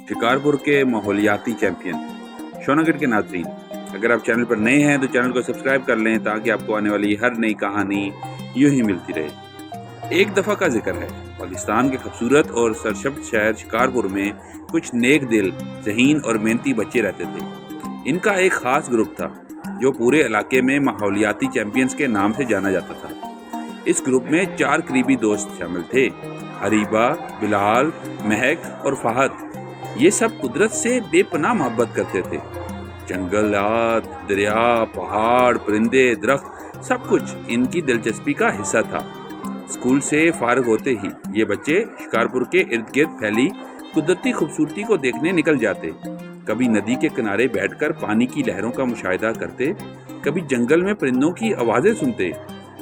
شکارپور کے ماحولیاتی چیمپئن شوناگڑھ کے ناظرین، اگر آپ چینل پر نئے ہیں تو چینل کو سبسکرائب کر لیں تاکہ آپ کو آنے والی ہر نئی کہانی یوں ہی ملتی رہے۔ ایک دفعہ کا ذکر ہے، پاکستان کے خوبصورت اور سرسبز شہر شکارپور میں کچھ نیک دل، ذہین اور محنتی بچے رہتے تھے۔ ان کا ایک خاص گروپ تھا جو پورے علاقے میں ماحولیاتی چیمپئنز کے نام سے جانا جاتا تھا۔ اس گروپ میں 4 قریبی دوست شامل تھے: اریبہ، بلال، مہک اور فہد۔ یہ سب قدرت سے بے پناہ محبت کرتے تھے۔ جنگلات، دریا، پہاڑ، پرندے، درخت، سب کچھ ان کی دلچسپی کا حصہ تھا۔ اسکول سے فارغ ہوتے ہی یہ بچے شکارپور کے ارد گرد پھیلی قدرتی خوبصورتی کو دیکھنے نکل جاتے۔ کبھی ندی کے کنارے بیٹھ کر پانی کی لہروں کا مشاہدہ کرتے، کبھی جنگل میں پرندوں کی آوازیں سنتے،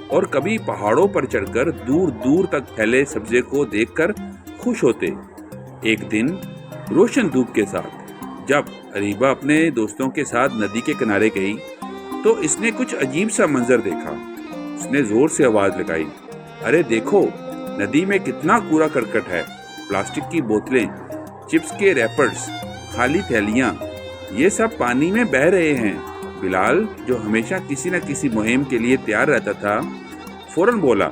اور کبھی پہاڑوں پر چڑھ کر دور دور تک پھیلے سبزے کو دیکھ کر خوش ہوتے۔ ایک دن روشن دھوپ کے ساتھ جب اریبہ اپنے دوستوں کے ساتھ ندی کے کنارے گئی تو اس نے کچھ عجیب سا منظر دیکھا۔ اس نے زور سے آواز لگائی، ارے دیکھو، ندی میں کتنا کوڑا کرکٹ ہے، پلاسٹک کی بوتلیں، چپس کے ریپرز، خالی تھیلیاں، یہ سب پانی میں بہہ رہے ہیں۔ بلال، جو ہمیشہ کسی نہ کسی مہم کے لیے تیار رہتا تھا، فوراً بولا،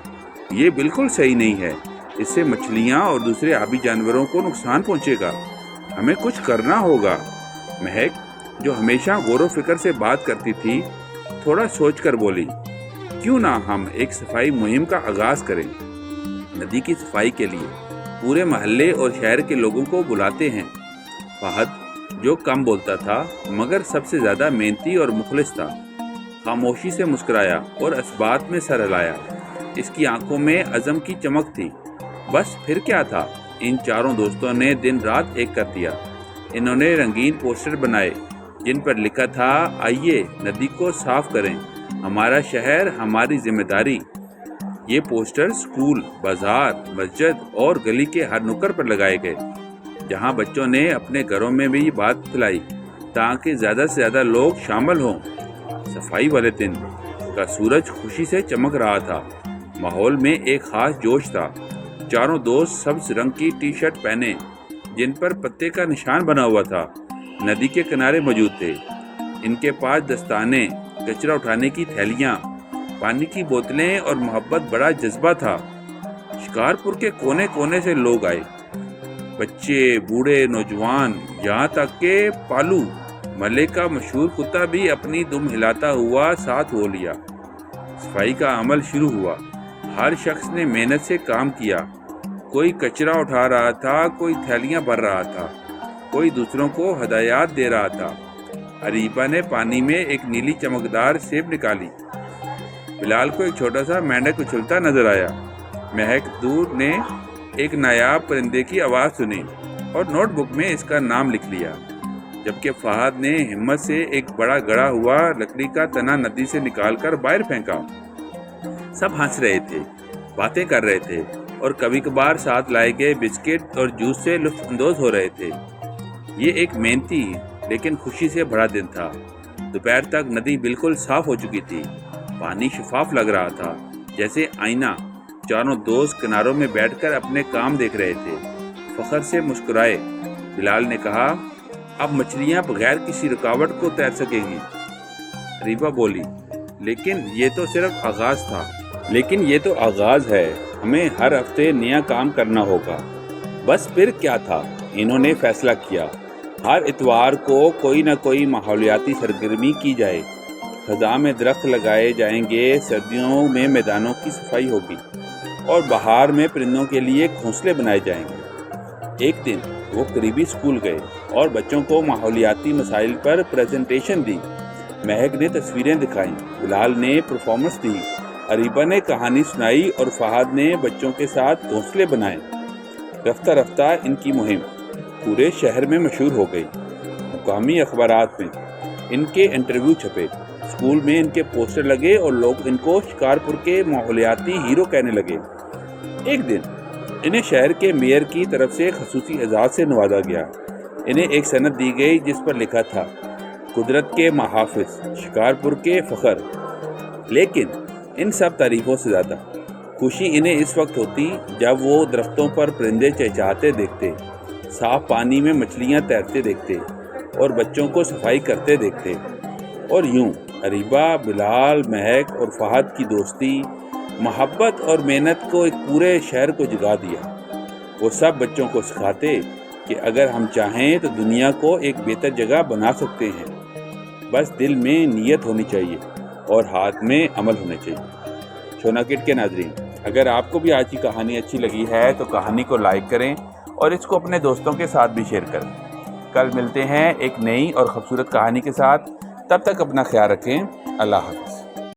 یہ بالکل صحیح نہیں ہے، اس سے مچھلیاں اور دوسرے آبی جانوروں کو نقصان پہنچے گا، ہمیں کچھ کرنا ہوگا۔ مہک، جو ہمیشہ غور و فکر سے بات کرتی تھی، تھوڑا سوچ کر بولی، کیوں نہ ہم ایک صفائی مہم کا آغاز کریں؟ ندی کی صفائی کے لیے پورے محلے اور شہر کے لوگوں کو بلاتے ہیں۔ فہد، جو کم بولتا تھا مگر سب سے زیادہ محنتی اور مخلص تھا، خاموشی سے مسکرایا اور اس بات میں سر ہلایا۔ اس کی آنکھوں میں عزم کی چمک تھی۔ بس پھر کیا تھا، ان چاروں دوستوں نے دن رات ایک کر دیا۔ انہوں نے رنگین پوسٹر بنائے جن پر لکھا تھا، آئیے ندی کو صاف کریں، ہمارا شہر ہماری ذمہ داری۔ یہ پوسٹر اسکول، بازار، مسجد اور گلی کے ہر نکڑ پر لگائے گئے، جہاں بچوں نے اپنے گھروں میں بھی یہ بات پھیلائی تاکہ زیادہ سے زیادہ لوگ شامل ہوں۔ صفائی والے دن کا سورج خوشی سے چمک رہا تھا، ماحول میں ایک خاص جوش تھا۔ چاروں دوست سبز رنگ کی ٹی شرٹ پہنے جن پر پتے کا نشان بنا ہوا تھا ندی کے کنارے موجود تھے۔ ان کے پاس دستانے، کچرا اٹھانے کی تھیلیاں، پانی کی بوتلیں اور محبت بڑا جذبہ تھا۔ شکارپور کے کونے کونے سے لوگ آئے، بچے، بوڑھے، نوجوان، یہاں تک کہ پالو، محلے کا مشہور کتا بھی اپنی دم ہلاتا ہوا ساتھ ہو لیا۔ صفائی کا عمل شروع ہوا۔ ہر شخص نے محنت سے کام کیا، کوئی کچرا اٹھا رہا تھا، کوئی تھیلیاں بھر رہا تھا، کوئی دوسروں کو ہدایات دے رہا تھا۔ اریبہ نے پانی میں ایک نیلی چمکدار سیب نکالی، بلال کو ایک چھوٹا سا مینڈک اچھلتا نظر آیا، مہک دور نے ایک نایاب پرندے کی آواز سنی اور نوٹ بک میں اس کا نام لکھ لیا، جبکہ فہد نے ہمت سے ایک بڑا گڑا ہوا لکڑی کا تنا ندی سے نکال کر باہر پھینکا۔ سب ہنس رہے تھے، باتیں کر رہے تھے اور کبھی کبھار ساتھ لائے گئے بسکٹ اور جوس سے لطف اندوز ہو رہے تھے۔ یہ ایک محنتی لیکن خوشی سے بھرا دن تھا۔ دوپہر تک ندی بالکل صاف ہو چکی تھی، پانی شفاف لگ رہا تھا جیسے آئینہ۔ چاروں دوست کناروں میں بیٹھ کر اپنے کام دیکھ رہے تھے، فخر سے مسکرائے۔ بلال نے کہا، اب مچھلیاں بغیر کسی رکاوٹ کو تیر سکیں گی۔ اریبہ بولی، لیکن یہ تو آغاز ہے، ہمیں ہر ہفتے نیا کام کرنا ہوگا۔ بس پھر کیا تھا، انہوں نے فیصلہ کیا، ہر اتوار کو کوئی نہ کوئی ماحولیاتی سرگرمی کی جائے۔ خزاں میں درخت لگائے جائیں گے، سردیوں میں میدانوں کی صفائی ہوگی اور بہار میں پرندوں کے لیے گھونسلے بنائے جائیں گے۔ ایک دن وہ قریبی اسکول گئے اور بچوں کو ماحولیاتی مسائل پر پریزنٹیشن دی۔ مہک نے تصویریں دکھائیں، بلال نے پرفارمنس دی، اریبہ نے کہانی سنائی اور فہد نے بچوں کے ساتھ گھونسلے بنائے۔ رفتہ رفتہ ان کی مہم پورے شہر میں مشہور ہو گئی۔ مقامی اخبارات میں ان کے انٹرویو چھپے، اسکول میں ان کے پوسٹر لگے اور لوگ ان کو شکارپور کے ماحولیاتی ہیرو کہنے لگے۔ ایک دن انہیں شہر کے میئر کی طرف سے خصوصی اعزاز سے نوازا گیا۔ انہیں ایک سند دی گئی جس پر لکھا تھا، قدرت کے محافظ، شکارپور کے فخر۔ لیکن ان سب تعریفوں سے زیادہ خوشی انہیں اس وقت ہوتی جب وہ درختوں پر پرندے چہچہاتے دیکھتے، صاف پانی میں مچھلیاں تیرتے دیکھتے اور بچوں کو صفائی کرتے دیکھتے، اور یوں اریبہ، بلال، مہک اور فہد کی دوستی، محبت اور محنت کو ایک پورے شہر کو جگا دیا۔ وہ سب بچوں کو سکھاتے کہ اگر ہم چاہیں تو دنیا کو ایک بہتر جگہ بنا سکتے ہیں، بس دل میں نیت ہونی چاہیے اور ہاتھ میں عمل ہونا چاہیے۔ شونا کڈ کے ناظرین، اگر آپ کو بھی آج کی کہانی اچھی لگی ہے تو کہانی کو لائک کریں اور اس کو اپنے دوستوں کے ساتھ بھی شیئر کریں۔ کل ملتے ہیں ایک نئی اور خوبصورت کہانی کے ساتھ، تب تک اپنا خیال رکھیں۔ اللہ حافظ۔